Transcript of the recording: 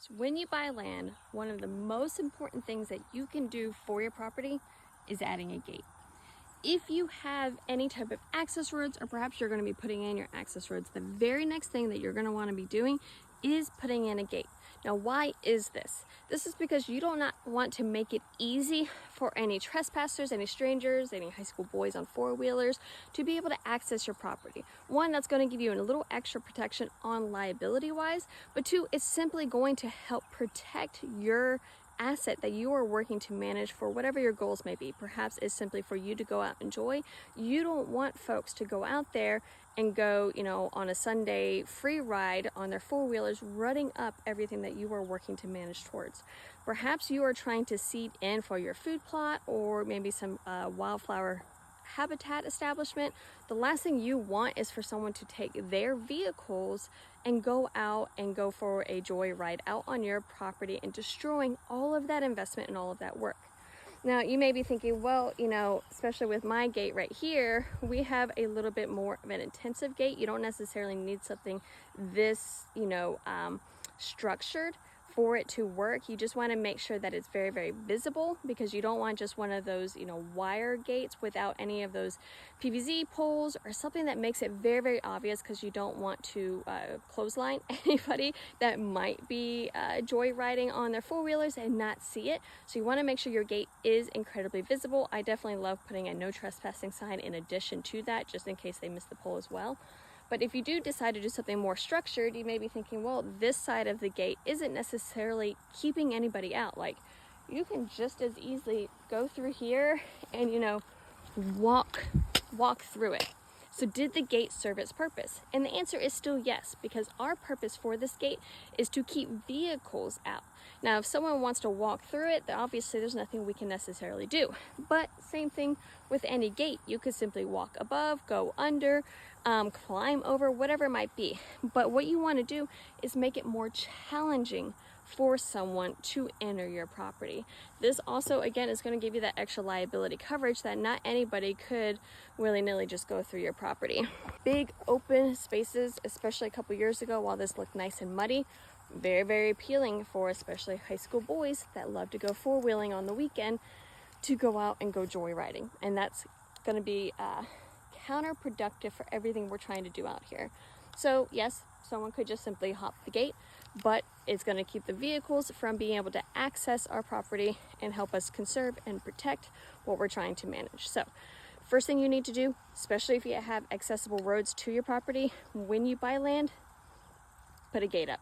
So when you buy land, one of the most important things that you can do for your property is adding a gate. If you have any type of access roads, or perhaps you're going to be putting in your access roads, the very next thing that you're going to want to be doing is putting in a gate. Now, why is this? This is because you do not want to make it easy for any trespassers, any strangers, any high school boys on four-wheelers to be able to access your property. One, that's going to give you a little extra protection on liability-wise, but two, it's simply going to help protect your asset that you are working to manage for whatever your goals may be. Perhaps it's simply for you to go out and enjoy. You don't want folks to go out there and go, on a Sunday free ride on their four-wheelers, rutting up everything that you are working to manage towards. Perhaps you are trying to seed in for your food plot or maybe some wildflower habitat establishment. The last thing you want is for someone to take their vehicles and go out and go for a joy ride out on your property and destroying all of that investment and all of that work. Now, you may be thinking, well, especially with my gate right here, we have a little bit more of an intensive gate. You don't necessarily need something this, structured for it to work. You just want to make sure that it's very, very visible, because you don't want just one of those, wire gates without any of those PVC poles or something that makes it very, very obvious, because you don't want to clothesline anybody that might be joyriding on their four-wheelers and not see it. So you want to make sure your gate is incredibly visible. I definitely love putting a no trespassing sign in addition to that, just in case they miss the pole as well. But if you do decide to do something more structured, you may be thinking, well, this side of the gate isn't necessarily keeping anybody out. Like, you can just as easily go through here and, walk through it. So did the gate serve its purpose? And the answer is still yes, because our purpose for this gate is to keep vehicles out. Now, if someone wants to walk through it, then obviously there's nothing we can necessarily do. But same thing with any gate. You could simply walk above, go under, climb over, whatever it might be. But what you want to do is make it more challenging for someone to enter your property. This also, again, is going to give you that extra liability coverage that not anybody could willy-nilly just go through your property. Big open spaces, especially a couple years ago while this looked nice and muddy, very, very appealing for especially high school boys that love to go four-wheeling on the weekend to go out and go joyriding. And that's going to be counterproductive for everything we're trying to do out here. So yes, someone could just simply hop the gate, but it's going to keep the vehicles from being able to access our property and help us conserve and protect what we're trying to manage. So first thing you need to do, especially if you have accessible roads to your property, when you buy land, put a gate up.